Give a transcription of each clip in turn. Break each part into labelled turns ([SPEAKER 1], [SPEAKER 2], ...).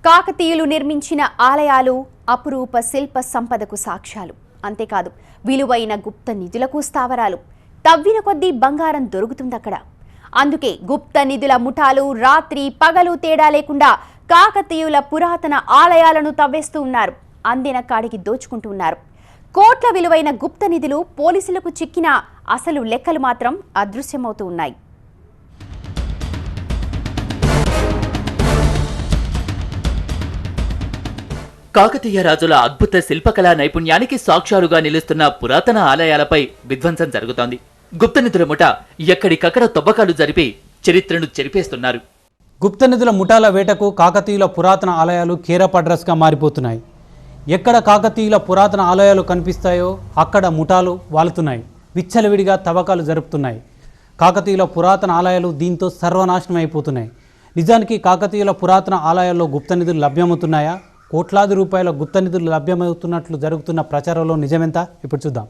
[SPEAKER 1] కాకతీయులు నిర్మించిన ఆలయాలు అపురూప శిల్ప సంపదకు సాక్ష్యాలు. అంతేకాదు విలువైన గుప్త నిధులకు స్థావరాలు. తవ్విన కొద్దీ బంగారం దొరుకుతుందక్కడ. అందుకే గుప్త నిధుల ముఠాలు రాత్రి పగలు తేడా లేకుండా కాకతీయుల పురాతన ఆలయాలను తవ్వేస్తూ ఉన్నారు. అందిన కాడికి దోచుకుంటూ ఉన్నారు. కోట్ల విలువైన గుప్త నిధులు పోలీసులకు చిక్కిన అసలు లెక్కలు మాత్రం అదృశ్యమవుతూ ఉన్నాయి.
[SPEAKER 2] కాకతీయ రాజుల అద్భుత శిల్పకళా నైపుణ్యానికి సాక్ష్యాలుగా నిలుస్తున్న పురాతన ఆలయాలపై విధ్వంసం జరుగుతోంది. గుప్తనిధుల ముఠ ఎక్కడికక్కడ తవ్వకాలు జరిపి చరిత్రను చెరిపేస్తున్నారు.
[SPEAKER 3] గుప్తనిధుల ముఠాల వేటకు కాకతీయుల పురాతన ఆలయాలు కీరప్ అడ్రస్గా మారిపోతున్నాయి. ఎక్కడ కాకతీయుల పురాతన ఆలయాలు కనిపిస్తాయో అక్కడ ముఠాలు వాలుతున్నాయి. విచ్చలవిడిగా తవ్వకాలు జరుపుతున్నాయి. కాకతీయుల పురాతన ఆలయాలు దీంతో సర్వనాశనం అయిపోతున్నాయి. నిజానికి కాకతీయుల పురాతన ఆలయాల్లో గుప్తనిధులు లభ్యమవుతున్నాయా? కోట్లాది రూపాయల గుప్తనిధులు లభ్యమవుతున్నట్లు జరుగుతున్న ప్రచారంలో నిజమెంత? ఇప్పుడు చూద్దాం.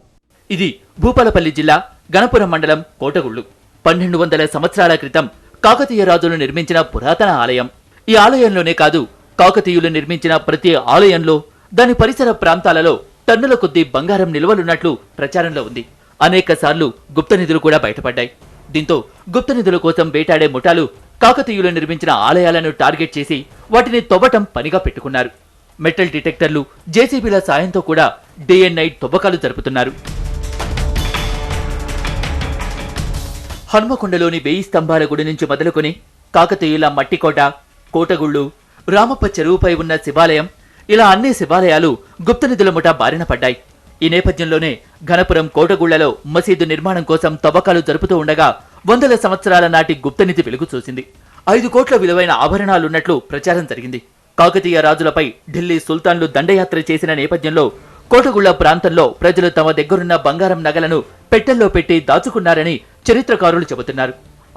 [SPEAKER 2] ఇది భూపాలపల్లి జిల్లా గణపురం మండలం కోటగుళ్ళు. 1200 సంవత్సరాల క్రితం కాకతీయ రాజులు నిర్మించిన పురాతన ఆలయం. ఈ ఆలయంలోనే కాదు, కాకతీయులు నిర్మించిన ప్రతి ఆలయంలో, దాని పరిసర ప్రాంతాలలో టన్నుల కొద్దీ బంగారం నిల్వలున్నట్లు ప్రచారంలో ఉంది. అనేక సార్లు గుప్తనిధులు కూడా బయటపడ్డాయి. దీంతో గుప్తనిధుల కోసం వేటాడే ముఠాలు కాకతీయులు నిర్మించిన ఆలయాలను టార్గెట్ చేసి వాటిని తవ్వటం పనిగా పెట్టుకున్నారు. మెటల్ డిటెక్టర్లు, జేసీబీల సాయంతో కూడా డే అండ్ నైట్ తవ్వకాలు జరుపుతున్నారు. హన్మకొండలోని 1000 స్తంభాల గుడి నుంచి మొదలుకొని కాకతీయుల మట్టికోట, కోటగుళ్ళు, రామప్ప చెరువుపై ఉన్న శివాలయం, ఇలా అన్ని శివాలయాలు గుప్తనిధుల ముఠా బారిన పడ్డాయి. ఈ నేపథ్యంలోనే ఘనపురం కోటగుళ్లలో మసీదు నిర్మాణం కోసం తవ్వకాలు జరుపుతూ ఉండగా 100 సంవత్సరాల నాటి గుప్తనిధి వెలుగు చూసింది. 5 కోట్ల విలువైన ఆభరణాలున్నట్లు ప్రచారం జరిగింది. కాకతీయ రాజులపై ఢిల్లీ సుల్తాన్లు దండయాత్ర చేసిన నేపథ్యంలో కోటగుళ్ల ప్రాంతంలో ప్రజలు తమ దగ్గరున్న బంగారం నగలను పెట్టెల్లో పెట్టి దాచుకున్నారని చరిత్రకారులు చెబుతున్నారు.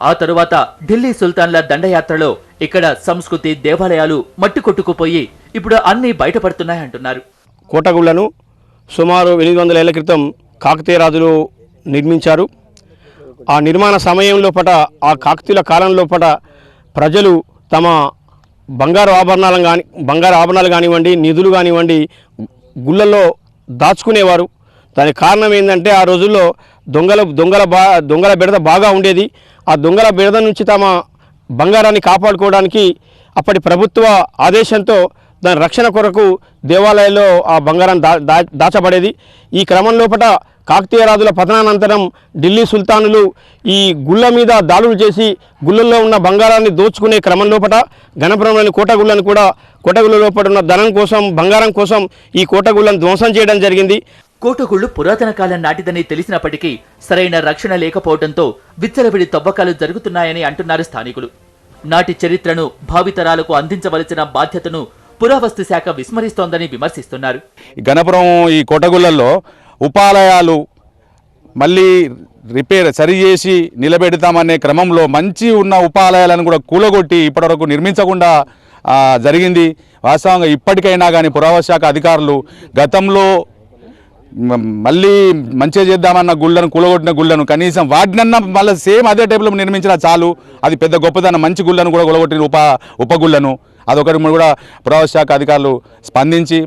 [SPEAKER 2] ఆ తరువాత ఢిల్లీ సుల్తాన్ల దండయాత్రలో ఇక్కడ సంస్కృతి, దేవాలయాలు మట్టి కొట్టుకుపోయి ఇప్పుడు అన్ని బయటపడుతున్నాయంటున్నారు.
[SPEAKER 4] కోటగుళ్లను సుమారు 800 ఏళ్ల క్రితం కాకతీయ రాజులు నిర్మించారు. ఆ నిర్మాణ సమయంలో ఆ కాకతీయుల కాలంలో ప్రజలు తమ బంగారు ఆభరణాలు కానివ్వండి, నిధులు కానివ్వండి గుళ్ళల్లో దాచుకునేవారు. దానికి కారణం ఏంటంటే ఆ రోజుల్లో దొంగల బెడద బాగా ఉండేది. ఆ దొంగల బెడద నుంచి తమ బంగారాన్ని కాపాడుకోవడానికి అప్పటి ప్రభుత్వ ఆదేశంతో దాని రక్షణ కొరకు దేవాలయాల్లో ఆ బంగారం దాచబడేది. ఈ క్రమంలో కాకతీయ రాజుల పతనానంతరం ఢిల్లీ సుల్తానులు ఈ గుళ్ళ మీద దాడులు చేసి గుళ్ళల్లో ఉన్న బంగారాన్ని దోచుకునే క్రమంలో గణపురంలోని కోటగుళ్ళను కూడా కోటగుళ్ళ లోపల ఉన్న ధనం కోసం, బంగారం కోసం ఈ కోటగుళ్ళను ధ్వంసం చేయడం జరిగింది.
[SPEAKER 2] కోటగుళ్ళు పురాతన కాలం నాటిదని తెలిసినప్పటికీ సరైన రక్షణ లేకపోవడంతో విచ్చలవిడి తవ్వకాలు జరుగుతున్నాయని అంటున్నారు స్థానికులు. నాటి చరిత్రను భావితరాలకు అందించవలసిన బాధ్యతను పురావస్తు శాఖ విస్మరిస్తోందని విమర్శిస్తున్నారు.
[SPEAKER 5] గణపురం ఈ కోటగుళ్ళల్లో ఉపాలయాలు మళ్ళీ సరిచేసి నిలబెడతామనే క్రమంలో మంచి ఉన్న ఉపాలయాలను కూడా కూలగొట్టి ఇప్పటివరకు నిర్మించకుండా జరిగింది. వాస్తవంగా ఇప్పటికైనా కానీ పురావస్తు శాఖ అధికారులు గతంలో మళ్ళీ మంచిగా చేద్దామన్న గుళ్ళను కూలగొట్టిన గుళ్ళను కనీసం వాటినన్నా మళ్ళీ సేమ్ అదే టైప్లో నిర్మించినా చాలు. అది పెద్ద గొప్పదనం. మంచి గుళ్ళను కూడా కూలగొట్టిన ఉపగుళ్ళను అదొకటి కూడా పురావస్తు శాఖ అధికారులు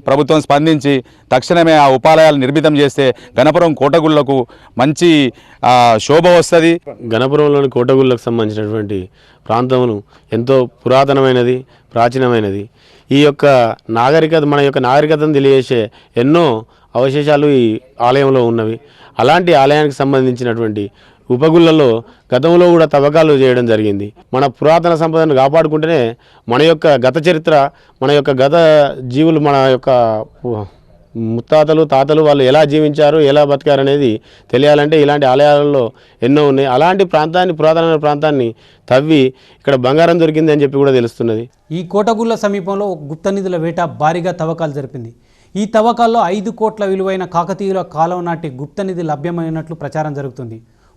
[SPEAKER 5] ప్రభుత్వం స్పందించి తక్షణమే ఆ ఉపాలయాలు నిర్మితం చేస్తే గణపురం కోటగుళ్లకు మంచి శోభ వస్తుంది.
[SPEAKER 6] గణపురంలోని కోటగుళ్ళకు సంబంధించినటువంటి ప్రాంతమును ఎంతో పురాతనమైనది, ప్రాచీనమైనది. ఈ యొక్క మన యొక్క నాగరికతను తెలియజేసే ఎన్నో అవశేషాలు ఈ ఆలయంలో ఉన్నవి. అలాంటి ఆలయానికి సంబంధించినటువంటి ఉపగుళ్ళలో గతంలో కూడా తవ్వకాలు చేయడం జరిగింది. మన పురాతన సంపదను కాపాడుకుంటేనే మన యొక్క గత చరిత్ర, మన యొక్క గత జీవులు, మన యొక్క ముత్తాతలు, తాతలు వాళ్ళు ఎలా జీవించారు, ఎలా బతికారు అనేది తెలియాలంటే ఇలాంటి ఆలయాలలో ఎన్నో ఉన్నాయి. అలాంటి పురాతనమైన ప్రాంతాన్ని తవ్వి ఇక్కడ బంగారం దొరికింది అని చెప్పి కూడా తెలుస్తున్నది.
[SPEAKER 3] ఈ కోటగుళ్ళ సమీపంలో గుప్తనిధుల వేట భారీగా తవ్వకాలు జరిపింది. ఈ తవ్వకాల్లో 5 కోట్ల విలువైన కాకతీయుల కాలం నాటి గుప్తనిధి లభ్యమైనట్లు ప్రచారం జరుగుతుంది.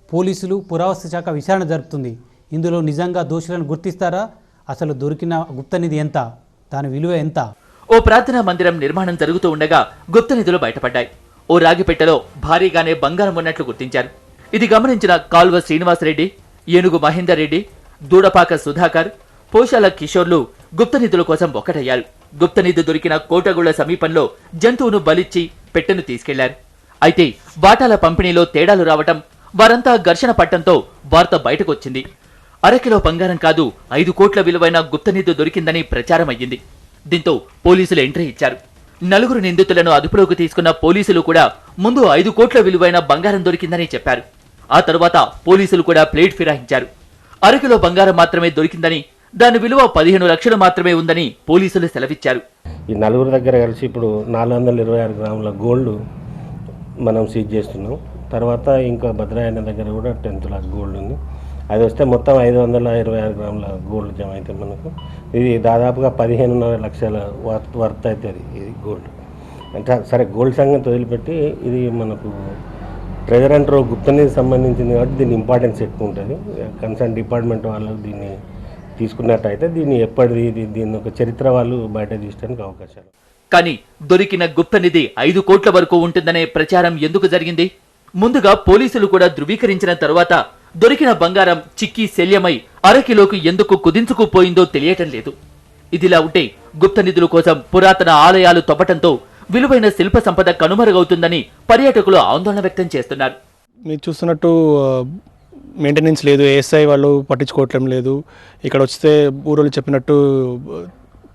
[SPEAKER 3] పోలీసులు, పురావస్తు శాఖ విచారణ జరుపుతుంది. ఇందులో నిజంగా దోషులను గుర్తిస్తారా? అసలు దొరికిన గుప్తనిధి ఎంత? దాని విలువ ఎంత?
[SPEAKER 2] ఓ ప్రార్థనా మందిరం నిర్మాణం జరుగుతూ ఉండగా గుప్తనిధులు బయటపడ్డాయి. ఓ రాగిపెట్టెలో భారీగానే బంగారం ఉన్నట్లు గుర్తించారు. ఇది గమనించిన కాల్వ శ్రీనివాసరెడ్డి, ఏనుగు మహేందర్ రెడ్డి, దూడపాక సుధాకర్, పోషాల కిషోర్లు గుప్త నిధుల కోసం ఒక్కటయ్యారు. గుప్త నిధి దొరికిన కోటగుళ్ల సమీపంలో జంతువును బలిచ్చి పెట్టెను తీసుకెళ్లారు. అయితే వాటాల పంపిణీలో తేడాలు రావటం, వారంతా ఘర్షణ పట్టంతో వార్త బయటకొచ్చింది. అరకిలో బంగారం కాదు 5 కోట్ల విలువైన గుప్త నిధి దొరికిందని ప్రచారం అయ్యింది. దీంతో పోలీసులు ఎంట్రీ ఇచ్చారు. 4 నిందితులను అదుపులోకి తీసుకున్న పోలీసులు కూడా ముందు 5 కోట్ల విలువైన బంగారం దొరికిందని చెప్పారు. ఆ తర్వాత పోలీసులు కూడా ప్లేట్ ఫిరాయించారు. అరకిలో బంగారం మాత్రమే దొరికిందని, దాని విలువ 15 లక్షలు మాత్రమే ఉందని పోలీసులు సెలవిచ్చారు.
[SPEAKER 7] ఈ నలుగురు దగ్గర కలిసి ఇప్పుడు 426 గ్రాముల గోల్డ్ మనం సీజ్ చేస్తున్నాం. తర్వాత ఇంకా భద్రాయన దగ్గర కూడా 10 లాక్ గోల్డ్ ఉంది. అది వస్తే మొత్తం 526 గ్రాముల గోల్డ్ జమ అయితే మనకు ఇది దాదాపుగా 15.5 లక్షల వర్త్ అవుతుంది ఇది గోల్డ్. అంటే సరే గోల్డ్ సంగతి వదిలిపెట్టి ఇది మనకు ట్రెజర్ అండ్ గుప్త నిధికి సంబంధించింది కాబట్టి దీని ఇంపార్టెన్స్ ఎక్కువ ఉంటుంది. కన్సర్న్ డిపార్ట్మెంట్ వాళ్ళు దీన్ని తీసుకున్నట్టయితే దీన్ని ఎప్పటిది దీన్ని ఒక చరిత్ర వాళ్ళు బయట తీయడానికి అవకాశాలు.
[SPEAKER 2] కానీ దొరికిన గుప్త నిధి 5 కోట్ల వరకు ఉంటుందనే ప్రచారం ఎందుకు జరిగింది? ముందుగా పోలీసులు కూడా ధృవీకరించిన తరువాత దొరికిన బంగారం చిక్కి శల్యమై అరకిలోకి ఎందుకు కుదించుకుపోయిందో తెలియటం లేదు. ఇదిలా ఉంటే గుప్త నిధుల కోసం పురాతన ఆలయాలు తవ్వటంతో విలువైన శిల్ప సంపద కనుమరుగవుతుందని పర్యాటకులు ఆందోళన వ్యక్తం చేస్తున్నారు.
[SPEAKER 8] మీరు చూస్తున్నట్టు మెయింటెనెన్స్ లేదు, ఏఎస్ఐ వాళ్ళు పట్టించుకోవటం లేదు. ఇక్కడ వస్తే ఊరోళ్ళు చెప్పినట్టు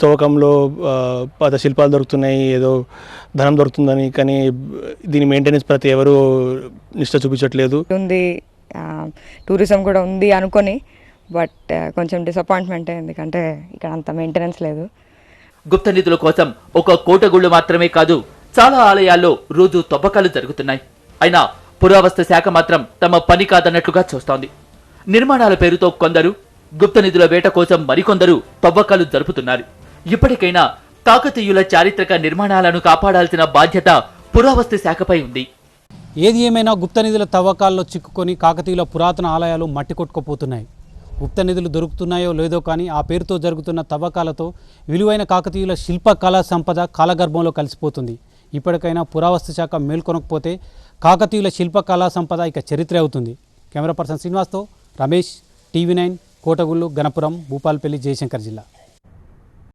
[SPEAKER 8] తవ్వకంలో పాత శిల్పాలు దొరుకుతున్నాయి, ఏదో ధనం దొరుకుతుందని, కానీ దీని మెయింటెనెన్స్ ప్రతి ఎవరు నిష్ట చూపించట్లేదు.
[SPEAKER 9] ఉంది టూరిజం కూడా ఉంది అనుకొని, బట్ కొంచెం డిసప్పాయింట్మెంట్, ఎందుకంటే ఇక్కడ అంత మెయింటెనెన్స్ లేదు.
[SPEAKER 2] గుప్త నిధుల కోసం ఒక కోటగుళ్ళు మాత్రమే కాదు, చాలా ఆలయాల్లో రోజు తవ్వకాలు జరుగుతున్నాయి. అయినా పురావస్తు శాఖ మాత్రం తమ పని కాదన్నట్లుగా చూస్తోంది. నిర్మాణాల పేరుతో కొందరు, గుప్త నిధుల వేట కోసం మరికొందరు తవ్వకాలు జరుపుతున్నారు. ఇప్పటికైనా కాకతీయుల చారిత్రక నిర్మాణాలను కాపాడాల్సిన బాధ్యత పురావస్తు శాఖపై ఉంది.
[SPEAKER 3] ఏది ఏమైనా గుప్త నిధుల తవ్వకాల్లో చిక్కుకొని కాకతీయుల పురాతన ఆలయాలు మట్టి కొట్టుకుపోతున్నాయి. గుప్త నిధులు దొరుకుతున్నాయో లేదో కానీ ఆ పేరుతో జరుగుతున్న తవ్వకాలతో విలువైన కాకతీయుల శిల్ప కళా సంపద కాలగర్భంలో కలిసిపోతుంది. ఇప్పటికైనా పురావస్తు శాఖ మేల్కొనకపోతే కాకతీయుల శిల్ప కళా సంపద ఇక చరిత్ర అవుతుంది. కెమెరా పర్సన్ శ్రీనివాస్తో రమేష్, టీవీ9, కోటగుళ్ళు, గణపురం, భూపాల్పల్లి, జయశంకర్ జిల్లా.